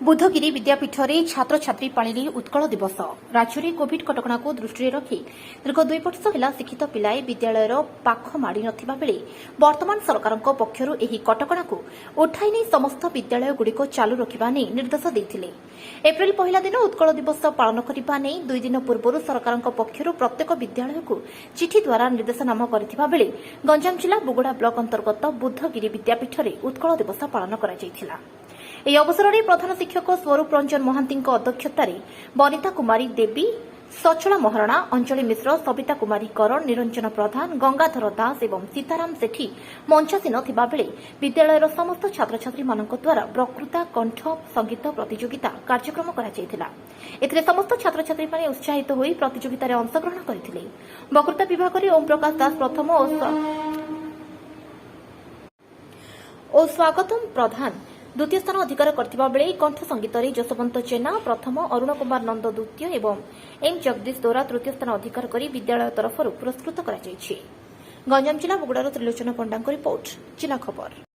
बुधगिरी विद्यापीठरे छात्र छात्री पाळिले उत्कल दिवस राज्य में कोविड कटकणा को दृष्टि रखी दीर्घ 2 वर्ष है शिक्षित पिलाए विद्यालयर पाख माड़ी नथिबा बेले वर्तमान सरकार पक्षर एही कटकणा को उठाई नहीं समस्त विद्यालयगुड़िक चालू रखा नहीं निर्देश देते। एप्रिल 1 दिन उत्कल दिवस पालन करने नहीं 2 दिन पूर्व सरकार पक्षर प्रत्येक विद्यालय को चिठी द्वारा निर्देशनामा करथिबा बेले गंजाम जिला बुगुड़ा ब्लॉक अंतर्गत बुधगिरी विद्यापीठरे उत्कल दिवस पालन करा जायथिला। ଏହି ଅବସରରେ ପ୍ରଧାନ ଶିକ୍ଷକ ସ୍ୱରୂପ ରଞ୍ଜନ ମହାନ୍ତିଙ୍କ ଅଧ୍ୟକ୍ଷତାରେ ବନିତା କୁମାରୀ ଦେବୀ, ସଚଳା ମହାରଣା, ଅଞ୍ଜଳି ମିଶ୍ର, ସବିତା କୁମାରୀ କର, ନିରଞ୍ଜନ ପ୍ରଧାନ, ଗଙ୍ଗାଧର ଦାସ ଏବଂ ସୀତାରାମ ସେଠୀ ମଞ୍ଚାସୀନ ଥିବାବେଳେ ବିଦ୍ୟାଳୟର ସମସ୍ତ ଛାତ୍ରଛାତ୍ରୀମାନଙ୍କ ଦ୍ୱାରା ବକ୍ତୃତା, କଣ୍ଠ ସଙ୍ଗୀତ ପ୍ରତିଯୋଗିତା କାର୍ଯ୍ୟକ୍ରମ କରାଯାଇଥିଲା। ଏଥିରେ ସମସ୍ତ ଛାତ୍ରଛାତ୍ରୀମାନେ ଉତ୍ସାହିତ ହୋଇ ପ୍ରତିଯୋଗିତାରେ ଅଂଶଗ୍ରହଣ କରିଥିଲେ। ବକ୍ତୃତା ବିଭାଗରେ ଓମ୍ ପ୍ରକାଶ ଦାସ ପ୍ରଥମ ଓ ସ୍ୱାଗତମ ପ୍ରଧାନ द्वितीय स्थान अधिकार करथिबा बेले कंठ संगीत रे जसवंत जेना प्रथम, अरुण कुमार नंद द्वितीय एवं एम जगदीश दोरा तृतीय स्थान अधिकार करी विद्यालय तरफ पुरस्कृत करा जायछि। गंजाम जिला बुगुड़ार त्रिलोचन पंडा रिपोर्ट, जिला खबर।